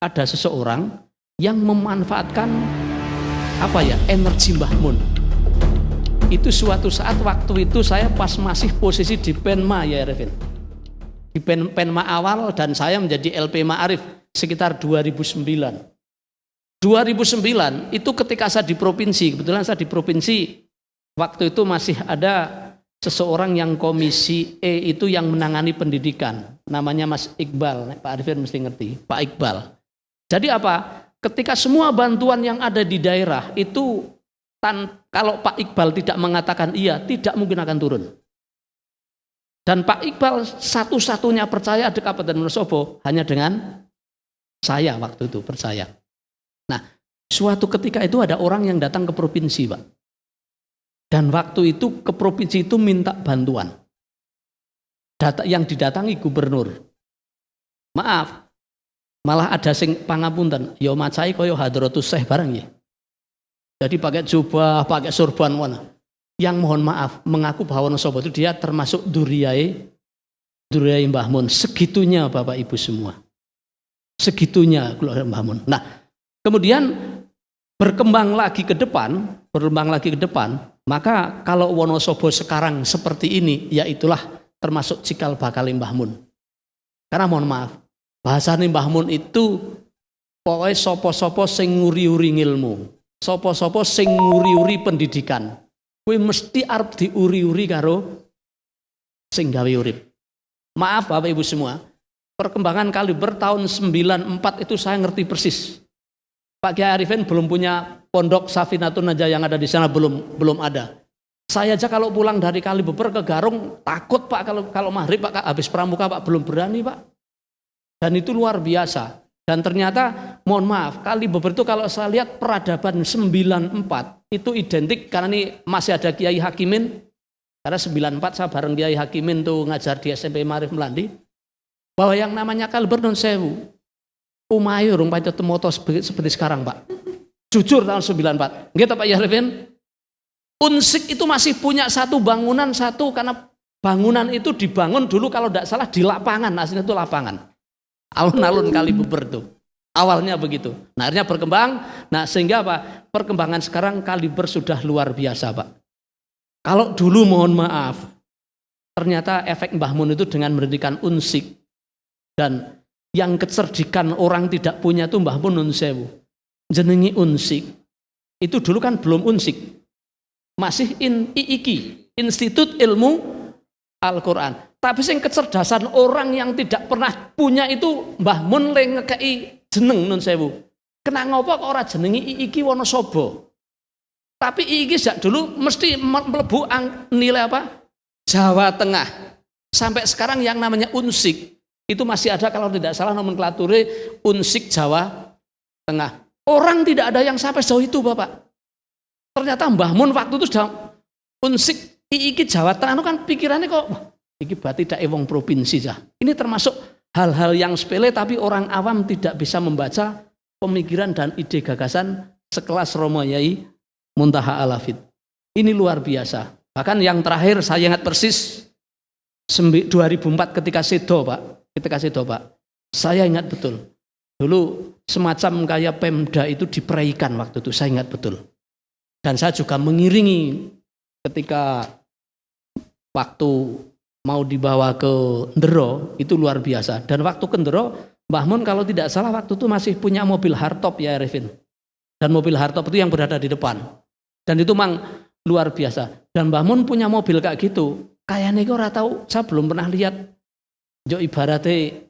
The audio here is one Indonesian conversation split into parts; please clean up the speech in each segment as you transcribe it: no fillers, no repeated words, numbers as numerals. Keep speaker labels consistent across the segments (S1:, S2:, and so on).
S1: ada seseorang yang memanfaatkan energi Mbah Mun. Itu suatu saat waktu itu saya pas masih posisi di Penma ya Revin. Di Penma awal dan saya menjadi LP Ma'arif sekitar 2009. 2009 itu ketika saya di provinsi, kebetulan saya di provinsi waktu itu masih ada seseorang yang komisi E itu yang menangani pendidikan, namanya Mas Iqbal, Pak Arifin mesti ngerti, Pak Iqbal. Jadi apa? Ketika semua bantuan yang ada di daerah itu kalau Pak Iqbal tidak mengatakan iya, tidak mungkin akan turun. Dan Pak Iqbal satu-satunya percaya di Kabupaten Wonosobo hanya dengan saya waktu itu percaya. Nah, suatu ketika itu ada orang yang datang ke provinsi, Pak. Dan waktu itu ke provinsi itu minta bantuan. Yang didatangi gubernur. Maaf, malah ada sing pangapunten, ya macai koyo hadratus syekh barang ya. Jadi pakai jubah, pakai sorban warna. Yang mohon maaf mengaku bahwa Wonosobo itu dia termasuk duriyai Mbah Mun. Segitunya Bapak Ibu semua. Segitunya keluarga Mbah Mun. Nah, kemudian berkembang lagi ke depan, maka kalau Wonosobo sekarang seperti ini, ya itulah termasuk cikal bakal Mbah Mun. Karena mohon maaf, bahasane Mbah Mun itu pokoknya sopo-sopo sing nguri-uri ngilmu, sopo-sopo sing nguri-uri pendidikan, kuwi mesti arep diuri-uri karo sing gawe urip. Maaf Bapak Ibu semua, perkembangan Kaliber tahun 94 itu saya ngerti persis. Pak Kiai Arifin belum punya pondok Safinatun Najah yang ada di sana, belum ada. Saya aja kalau pulang dari Kalibeber ke Garung takut Pak, kalau maghrib Pak habis pramuka Pak, belum berani Pak. Dan itu luar biasa. Dan ternyata mohon maaf, Kalibeber itu kalau saya lihat peradaban 94 itu identik, karena ini masih ada Kiai Hakimin, karena 94 saya bareng Kiai Hakimin tuh ngajar di SMP Ma'arif Melandi, bahwa yang namanya Kaliber non sewu Umayu rung pancet moto seperti sekarang Pak. Jujur tahun 94. Nggih Pak Yarifin. Unsik itu masih punya satu bangunan satu, karena bangunan itu dibangun dulu kalau tidak salah di lapangan, aslinya itu lapangan. Alun-alun Kalibeber itu. Awalnya begitu. Nah, akhirnya berkembang. Nah, sehingga apa? Perkembangan sekarang Kaliber sudah luar biasa, Pak. Kalau dulu mohon maaf, ternyata efek Mbah Mun itu dengan mendirikan Unsik dan yang kecerdikan orang tidak punya itu Mbah Mun nun sewu. Jenengi Unsik. Itu dulu kan belum Unsik. Masih IIQ, Institut Ilmu Al-Quran. Tapi sing kecerdasan orang yang tidak pernah punya itu Mbah Mun le ngekei jeneng nun sewu. Kena ngopo kok ora jenengi IIQ Wonosobo. Tapi IIQ sejak dulu mesti mlebu nilai apa? Jawa Tengah. Sampai sekarang yang namanya Unsik itu masih ada, kalau tidak salah nomenklaturnya Unsik Jawa Tengah. Orang tidak ada yang sampai sejauh itu Bapak. Ternyata Mbah Mun waktu itu sudah Unsik IIQ Jawa Tengah itu kan pikirannya kok iki berarti tidak wong provinsi ya. Ini termasuk hal-hal yang sepele tapi orang awam tidak bisa membaca pemikiran dan ide gagasan sekelas Romo Yai Muntaha Al-Hafid. Ini luar biasa. Bahkan yang terakhir saya ingat persis 2004 ketika Sedo Pak, saya ingat betul. Dulu semacam kayak Pemda itu diperaikan waktu itu, saya ingat betul. Dan saya juga mengiringi ketika waktu mau dibawa ke Ndero, itu luar biasa. Dan waktu ke Ndero, Mbah Mun kalau tidak salah waktu itu masih punya mobil hardtop ya Revin. Dan mobil hardtop itu yang berada di depan. Dan itu memang luar biasa. Dan Mbah Mun punya mobil kayak gitu. Kayaknya kok ora tahu, saya belum pernah lihat. Jo ibaratnya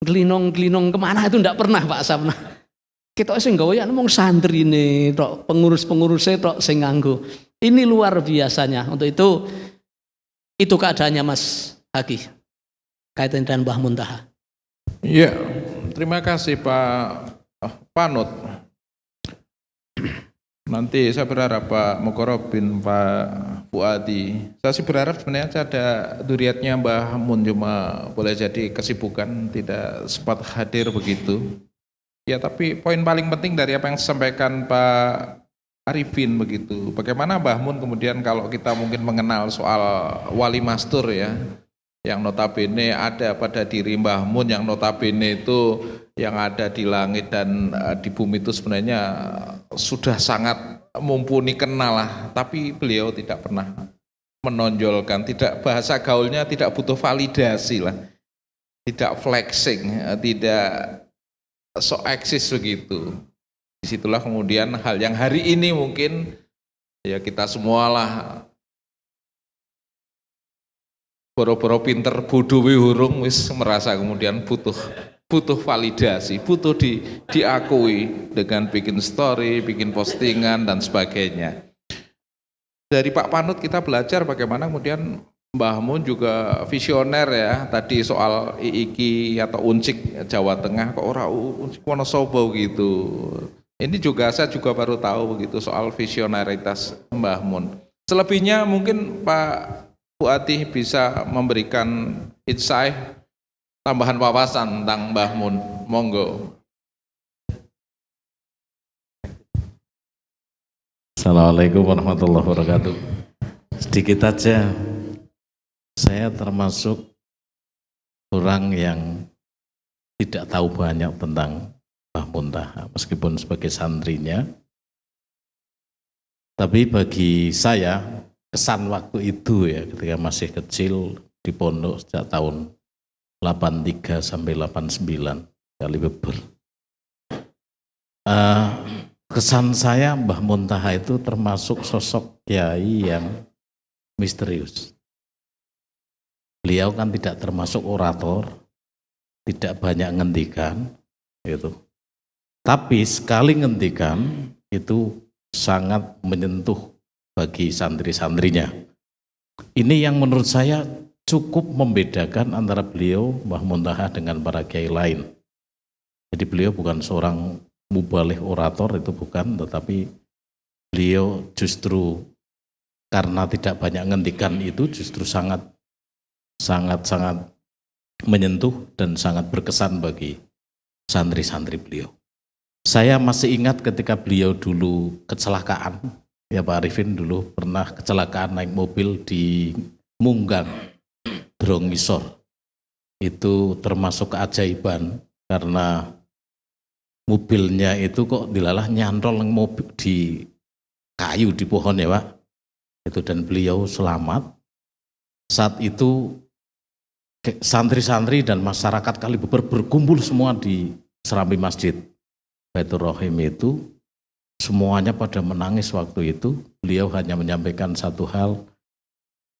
S1: gelinong kemana itu enggak pernah Pak Sabna. Kita sing gawe ngomong santri nih, tok pengurus-pengurusnya tok sing nganggo. Ini luar biasanya. Untuk itu keadaannya Mas Haki kaitan dengan Mbah Muntaha.
S2: Iya, terima kasih Pak Panut. Nanti saya berharap Pak Mukorobin, Pak Fuadi. Saya sih berharap sebenarnya ada duriatnya Mbah Mun, cuma boleh jadi kesibukan tidak sempat hadir begitu. Ya, tapi poin paling penting dari apa yang disampaikan Pak Arifin begitu. Bagaimana Mbah Mun kemudian kalau kita mungkin mengenal soal wali mastur ya. yang notabene ada pada diri Mbah Mun, yang notabene itu yang ada di langit dan di bumi itu sebenarnya sudah sangat mumpuni kenal lah, tapi beliau tidak pernah menonjolkan, tidak, bahasa gaulnya tidak butuh validasi lah, tidak flexing, tidak so eksis begitu. Disitulah kemudian hal yang hari ini mungkin ya kita semualah boro-boro pinter bodoh hurung wis merasa kemudian butuh validasi, butuh diakui dengan bikin story, bikin postingan dan sebagainya. Dari Pak Panut kita belajar bagaimana kemudian Mbah Mun juga visioner ya. Tadi soal IIKI atau Uncik Jawa Tengah kok ora Uncik Wonosobo gitu. Ini juga saya juga baru tahu begitu soal visioneritas Mbah Mun. Selebihnya mungkin Pak Fuadi bisa memberikan insight, tambahan wawasan tentang Mbah Mun. Monggo.
S3: Assalamualaikum warahmatullahi wabarakatuh. Sedikit aja, saya termasuk orang yang tidak tahu banyak tentang Mbah Muntaha, meskipun sebagai santrinya. Tapi bagi saya, kesan waktu itu ya, ketika masih kecil di pondok sejak tahun 83 sampai 89 kali beber. Kesan saya Mbah Muntaha itu termasuk sosok kiai yang misterius. Beliau kan tidak termasuk orator, tidak banyak ngendikan, gitu. Tapi sekali ngendikan itu sangat menyentuh bagi santri-santrinya. Ini yang menurut saya cukup membedakan antara beliau Mbah Muntaha dengan para kiai lain. Jadi beliau bukan seorang mubalih orator, itu bukan, tetapi beliau justru karena tidak banyak ngendikan itu justru sangat menyentuh dan sangat berkesan bagi santri-santri beliau. Saya masih ingat ketika beliau dulu kecelakaan, ya Pak Arifin dulu pernah kecelakaan naik mobil di Munggang, Drongisor. Itu termasuk keajaiban karena mobilnya itu kok dilalah nyantol mobil di kayu di pohon ya Pak. Itu dan beliau selamat. Saat itu santri-santri dan masyarakat Kalibeber berkumpul semua di serambi masjid Baitur Rahim itu, semuanya pada menangis waktu itu. Beliau hanya menyampaikan satu hal,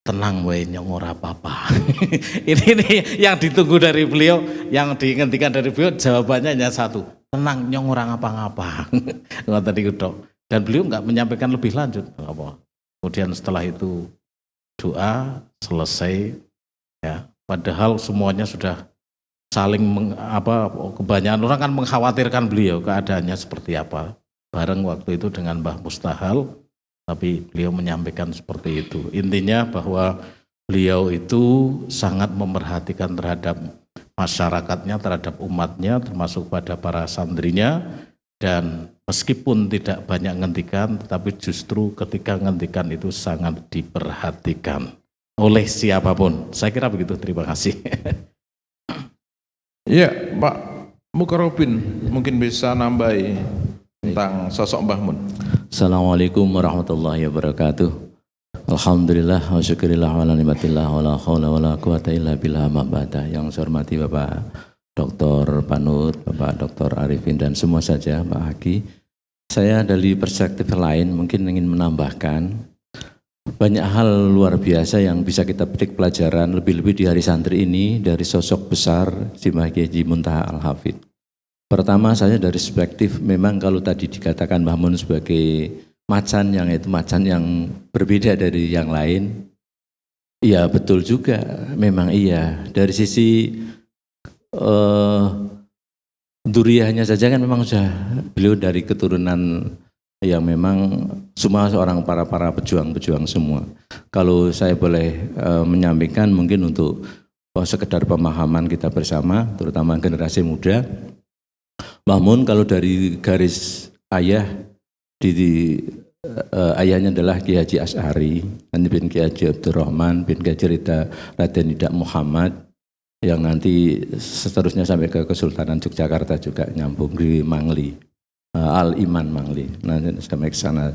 S3: tenang wae nyong ora apa-apa. ini yang ditunggu dari beliau, yang dihentikan dari beliau, jawabannya hanya satu, tenang nyong ora ngapa-ngapa. Ngoten niku tok. Dan beliau enggak menyampaikan lebih lanjut apa. Kemudian setelah itu doa selesai ya, padahal semuanya sudah saling kebanyakan orang kan mengkhawatirkan beliau keadaannya seperti apa. Bareng waktu itu dengan Mbah Mustahal, tapi beliau menyampaikan seperti itu. Intinya bahwa beliau itu sangat memerhatikan terhadap masyarakatnya, terhadap umatnya, termasuk pada para santrinya, dan meskipun tidak banyak ngendikan, tetapi justru ketika ngendikan itu sangat diperhatikan oleh siapapun. Saya kira begitu, terima kasih.
S2: Ya, Pak Mukarobin mungkin bisa nambahi tentang sosok Mbah Mun.
S4: Assalamualaikum warahmatullahi wabarakatuh. Alhamdulillah wa syukurillah wa ala nikmatillah wa la haula wa la quwata illa billah ma ba'da. Yang saya hormati Bapak Dr. Panut, Bapak Dr. Arifin dan semua saja Pak Haki. Saya dari perspektif lain mungkin ingin menambahkan banyak hal luar biasa yang bisa kita petik pelajaran lebih-lebih di hari santri ini dari sosok besar Simah Kiai Haji Muntaha Al-Hafidh. Pertama saya dari perspektif memang kalau tadi dikatakan Mbah Mun sebagai macan yang berbeda dari yang lain, iya betul juga, memang iya. Dari sisi duriahnya saja kan memang sudah beliau dari keturunan yang memang semua seorang para pejuang-pejuang semua. Kalau saya boleh menyampaikan mungkin untuk sekedar pemahaman kita bersama, terutama generasi muda, Mbah Mun kalau dari garis ayah ayahnya adalah Ki Haji Asy'ari, nanti bin Ki Haji Abdurrahman, bin Ki Haji Raden Idak Muhammad, yang nanti seterusnya sampai ke Kesultanan Yogyakarta juga nyambung di Mangli, Al-Iman Mangli, nanti sampai ke sana.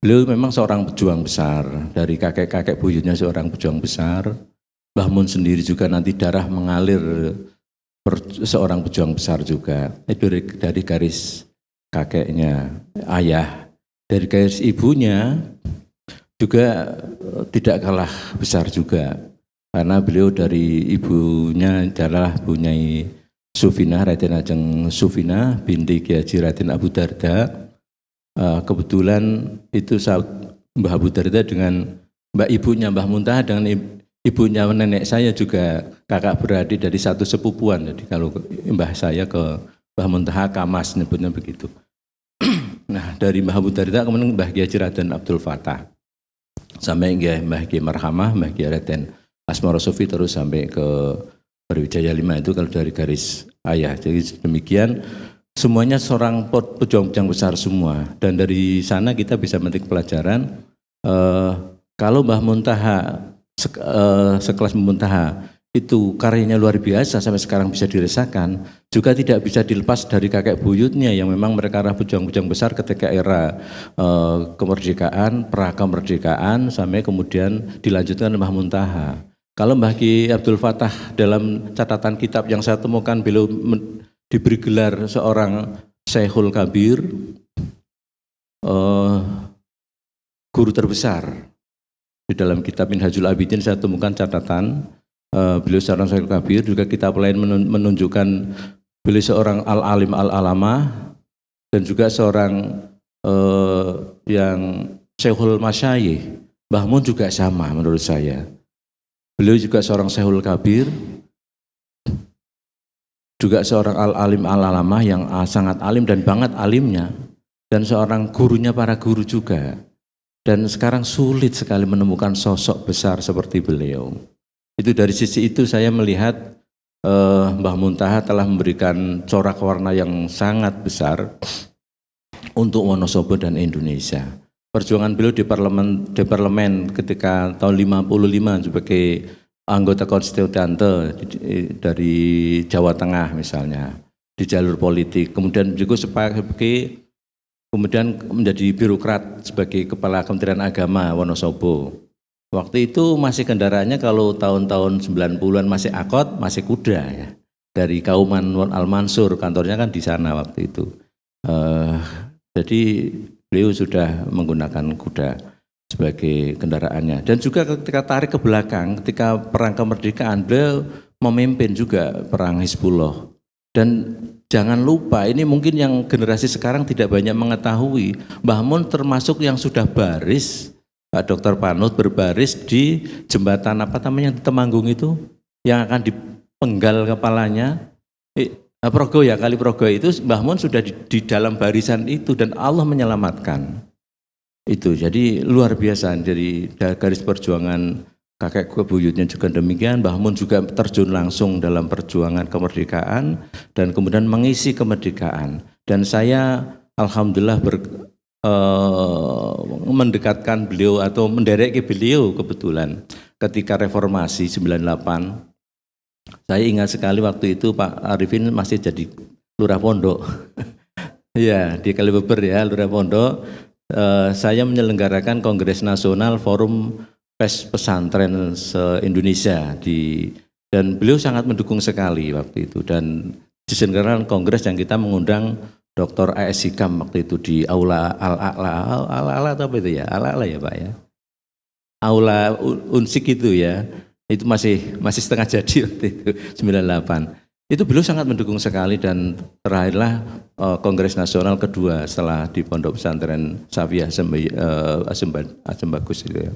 S4: Beliau memang seorang pejuang besar, dari kakek-kakek buyutnya seorang pejuang besar. Mbah Mun sendiri juga nanti darah mengalir seorang pejuang besar juga. Itu dari garis kakeknya, ayah. Dari garis ibunya juga tidak kalah besar juga, karena beliau dari ibunya adalah Bunyai Sufina, Raden Ajeng Sufina binti Ki Haji Raden Abu Darda. Kebetulan itu Mbah Abu Darda dengan mbak ibunya Mbah Muntaha dengan ibunya nenek saya juga kakak beradik dari satu sepupuan. Jadi kalau mbah saya ke Mbah Muntaha Kamas nyebutnya begitu. Nah, dari Mbah Abu Darda kemudian Mbah Kiai Raden Abdul Fatah sampai Mbah Kiai Marhamah, Mbah Kiai Raden Asmara Sofi, terus sampai ke Brawijaya 5 itu kalau dari garis ayah. Jadi demikian semuanya seorang pejuang-pejuang besar semua, dan dari sana kita bisa memetik pelajaran kalau Mbah Muntaha sekelas Muntaha itu karyanya luar biasa sampai sekarang bisa dirasakan, juga tidak bisa dilepas dari kakek buyutnya yang memang mereka adalah pejuang-pejuang besar ketika era kemerdekaan, pra kemerdekaan, sampai kemudian dilanjutkan Mbah Muntaha. Kalau Mbah Ki Abdul Fatah dalam catatan kitab yang saya temukan, beliau diberi gelar seorang Syekhul Kabir, guru terbesar. Di dalam kitab Minhajul Abidin saya temukan catatan beliau seorang Syekhul Kabir. Juga kitab lain menunjukkan beliau seorang al-alim al-alamah, dan juga seorang yang Syekhul Masyayikh. Mbah Mun juga sama menurut saya. Beliau juga seorang Syekhul Kabir, juga seorang al-alim al-alamah yang sangat alim dan banget alimnya, dan seorang gurunya para guru juga. Dan sekarang sulit sekali menemukan sosok besar seperti beliau. Itu dari sisi itu saya melihat Mbah Muntaha telah memberikan corak warna yang sangat besar untuk Wonosobo dan Indonesia. Perjuangan beliau di parlemen ketika tahun 55 sebagai anggota konstituante dari Jawa Tengah misalnya, di jalur politik, kemudian juga kemudian menjadi birokrat sebagai kepala Kementerian Agama Wonosobo. Waktu itu masih kendaraannya kalau tahun-tahun 90-an masih angkot, masih kuda ya. Dari Kauman Al-Mansur, kantornya kan di sana waktu itu. Jadi beliau sudah menggunakan kuda sebagai kendaraannya. Dan juga ketika tarik ke belakang, ketika perang kemerdekaan, beliau memimpin juga perang Hizbullah. Dan jangan lupa, ini mungkin yang generasi sekarang tidak banyak mengetahui, Mbah Mun termasuk yang sudah baris, Pak Dr. Panut berbaris di jembatan apa namanya di Temanggung itu, yang akan dipenggal kepalanya, Progo ya, Kali Progo itu, Mbah Mun sudah di dalam barisan itu dan Allah menyelamatkan. Itu jadi luar biasa. Jadi garis perjuangan kakek buyutnya juga demikian. Mbah Mun juga terjun langsung dalam perjuangan kemerdekaan dan kemudian mengisi kemerdekaan. Dan saya alhamdulillah mendekatkan beliau atau mendereki beliau kebetulan ketika reformasi 98. Saya ingat sekali waktu itu Pak Arifin masih jadi Lurah Pondok. Ya, di Kalibeber ya, Lurah Pondok. Saya menyelenggarakan Kongres Nasional Forum Pes Pesantren se-Indonesia dan beliau sangat mendukung sekali waktu itu, dan diselenggarakan kongres yang kita mengundang Dr. A.S. Hikam waktu itu di Aula Al-A'la atau apa itu ya? Al-A'la ya Pak ya? Aula Unsik itu ya. Itu masih setengah jadi waktu itu 98. Itu beliau sangat mendukung sekali, dan terakhirlah Kongres Nasional kedua setelah di Pondok Pesantren Safiyah Asem Bagus itu ya.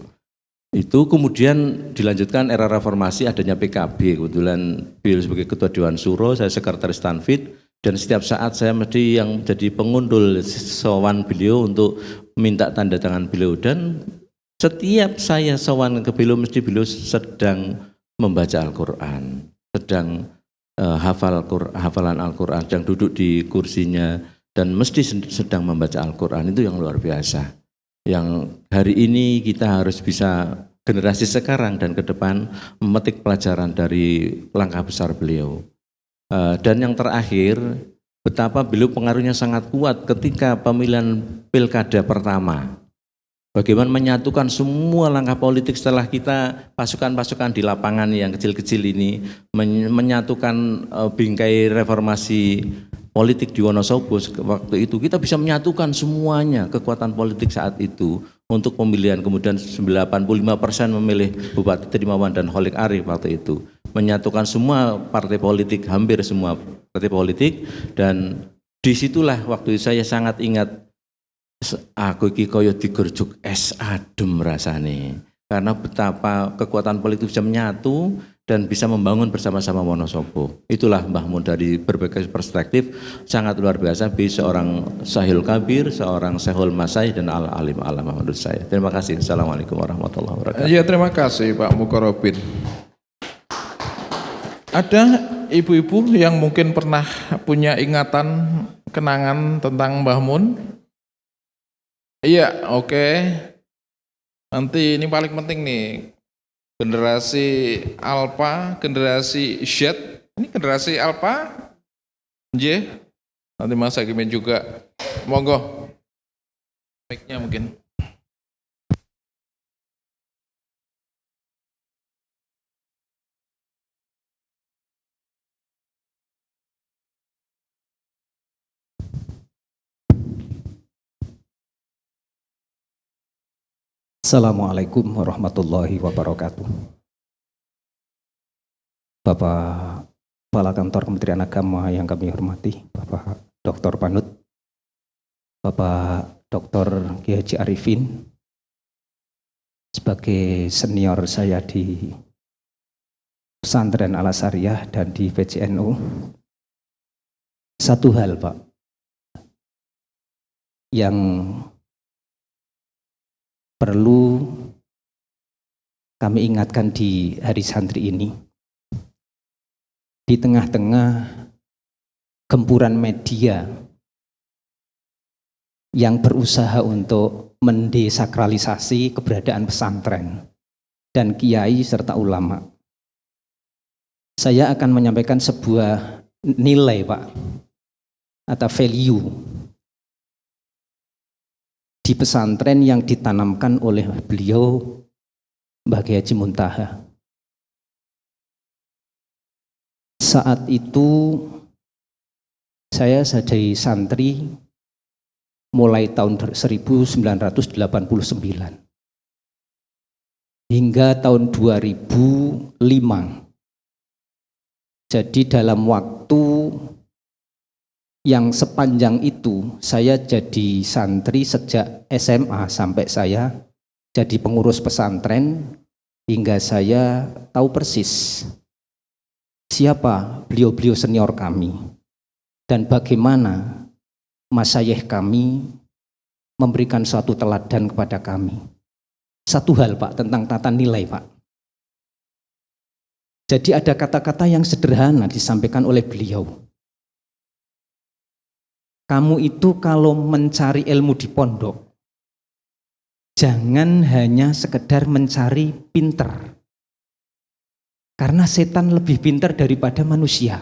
S4: Itu kemudian dilanjutkan era reformasi, adanya PKB. Kebetulan beliau sebagai Ketua Dewan Suro, saya Sekretaris Tanfid, dan setiap saat saya mesti yang jadi pengundul sowan beliau untuk minta tanda tangan beliau. Dan setiap saya sowan ke beliau, mesti beliau sedang membaca Al-Quran, sedang hafalan Al-Quran, sedang duduk di kursinya, dan mesti sedang membaca Al-Quran. Itu yang luar biasa. yang hari ini kita harus bisa generasi sekarang dan ke depan memetik pelajaran dari langkah besar beliau. Dan yang terakhir, betapa beliau pengaruhnya sangat kuat ketika pemilihan pilkada pertama. Bagaimana menyatukan semua langkah politik setelah kita pasukan-pasukan di lapangan yang kecil-kecil ini menyatukan bingkai reformasi politik di Wonosobo waktu itu, kita bisa menyatukan semuanya kekuatan politik saat itu untuk pemilihan, kemudian 85% memilih Bupati Trimawan dan Kholik Arif waktu itu, menyatukan semua partai politik, hampir semua partai politik, dan disitulah waktu itu saya sangat ingat, aku iki kaya digerjuk es adem rasane, karena betapa kekuatan politik bisa menyatu dan bisa membangun bersama-sama Wonosobo. Itulah Mbah Mun dari berbagai perspektif sangat luar biasa, seorang Sahil Kabir, seorang Syekhul Masai dan alim alama menurut saya. Terima kasih. Assalamualaikum warahmatullahi wabarakatuh.
S2: Ya, terima kasih Pak Mukorobin. Ada ibu-ibu yang mungkin pernah punya ingatan, kenangan tentang Mbah Mun? Iya, oke. Nanti ini paling penting nih, generasi Alpha, generasi Z. Ini generasi Alpha, J. Nanti Mas Hakimin juga. Monggo. Mic-nya mungkin.
S5: Assalamualaikum warahmatullahi wabarakatuh. Bapak Kepala Kantor Kementerian Agama yang kami hormati, Bapak Dr. Panut, Bapak Dr. Kiai Haji Arifin, sebagai senior saya di Pesantren Al Azhariyah dan di PCNU, satu hal Pak, yang perlu kami ingatkan di hari santri ini, di tengah-tengah gempuran media yang berusaha untuk mendesakralisasi keberadaan pesantren dan kiai serta ulama. Saya akan menyampaikan sebuah nilai Pak, atau value di pesantren yang ditanamkan oleh beliau Mbah Kiai Haji Muntaha. Saat itu saya jadi santri mulai tahun 1989 hingga tahun 2005. Jadi dalam waktu yang sepanjang itu saya jadi santri sejak SMA sampai saya jadi pengurus pesantren, hingga saya tahu persis siapa beliau-beliau senior kami dan bagaimana masyayikh kami memberikan suatu teladan kepada kami. Satu hal Pak, tentang tata nilai Pak. Jadi ada kata-kata yang sederhana disampaikan oleh beliau. Kamu itu kalau mencari ilmu di pondok, jangan hanya sekedar mencari pinter. Karena setan lebih pintar daripada manusia.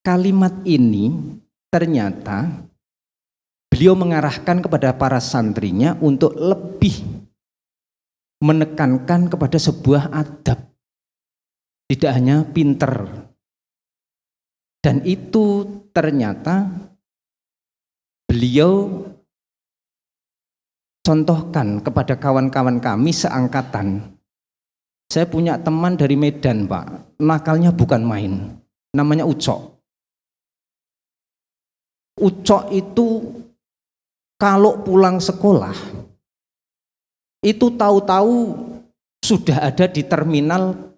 S5: Kalimat ini ternyata beliau mengarahkan kepada para santrinya untuk lebih menekankan kepada sebuah adab. Tidak hanya pinter. Dan itu ternyata beliau contohkan kepada kawan-kawan kami seangkatan. Saya punya teman dari Medan Pak, nakalnya bukan main, namanya Ucok. Ucok itu kalau pulang sekolah, itu tahu-tahu sudah ada di terminal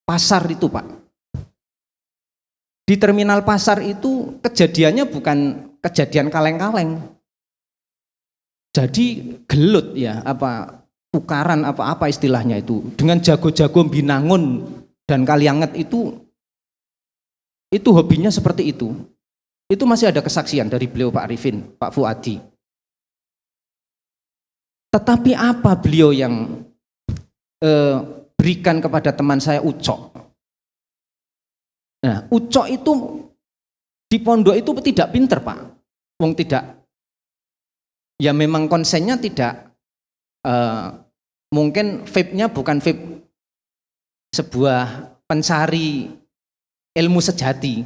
S5: pasar itu Pak. Di terminal pasar itu kejadiannya bukan kejadian kaleng-kaleng. Jadi gelut ya, tukaran apa istilahnya itu. Dengan jago-jago Binangun dan Kalianget itu hobinya seperti itu. Itu masih ada kesaksian dari beliau Pak Arifin, Pak Fuadi. Tetapi apa beliau yang berikan kepada teman saya Ucok? Nah, Ucok itu di pondok itu tidak pinter Pak. Wong tidak, ya memang konsennya tidak, mungkin vape-nya bukan vape sebuah pencari ilmu sejati.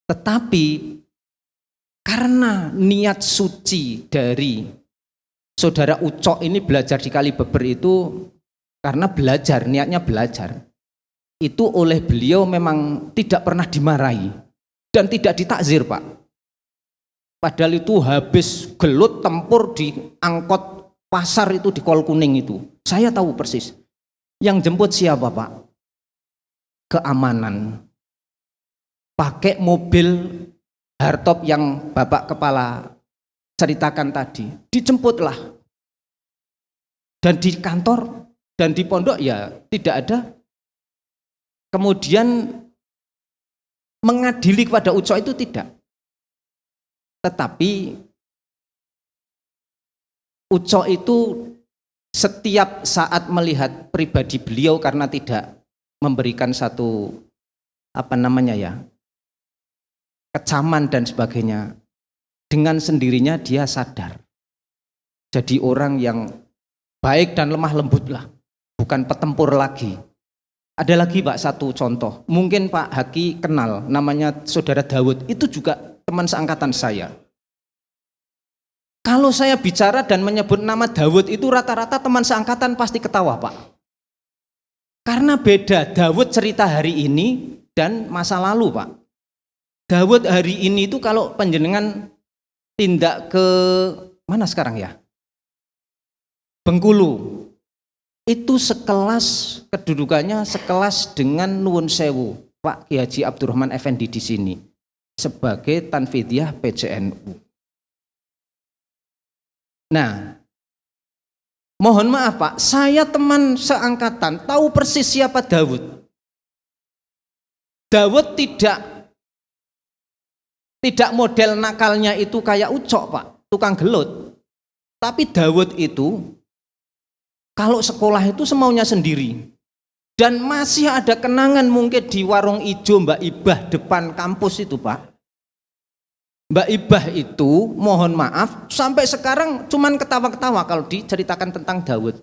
S5: Tetapi karena niat suci dari saudara Ucok ini belajar di Kalibeber itu, karena belajar, niatnya belajar, itu oleh beliau memang tidak pernah dimarahi dan tidak ditakzir Pak. Padahal itu habis gelut tempur di angkot pasar itu di Kol Kuning itu. Saya tahu persis. Yang jemput siapa Pak? Keamanan. Pakai mobil hardtop yang Bapak Kepala ceritakan tadi. Dijemputlah. Dan di kantor dan di pondok ya tidak ada. Kemudian mengadili kepada Ucok itu tidak. Tetapi Ucok itu setiap saat melihat pribadi beliau karena tidak memberikan satu kecaman dan sebagainya, dengan sendirinya dia sadar jadi orang yang baik dan lemah lembut lah, bukan petempur lagi. Ada lagi Pak satu contoh, mungkin Pak Haki kenal, namanya saudara Dawud, itu juga teman seangkatan saya. Kalau saya bicara dan menyebut nama Dawud itu rata-rata teman seangkatan pasti ketawa Pak. Karena beda Dawud cerita hari ini dan masa lalu Pak. Dawud hari ini itu kalau panjenengan tindak ke mana sekarang ya? Bengkulu. Itu sekelas, kedudukannya sekelas dengan Nuwun Sewu, Pak Ki Haji Abdurrahman Effendi di sini sebagai Tanfidiyah PCNU. Nah, mohon maaf Pak, saya teman seangkatan, tahu persis siapa Dawud. Dawud tidak model nakalnya itu kayak Ucok Pak, tukang gelut. Tapi Dawud itu kalau sekolah itu semaunya sendiri. Dan masih ada kenangan mungkin di warung ijo Mbak Ibah depan kampus itu Pak. Mbak Ibah itu mohon maaf sampai sekarang cuman ketawa-ketawa kalau diceritakan tentang Dawud.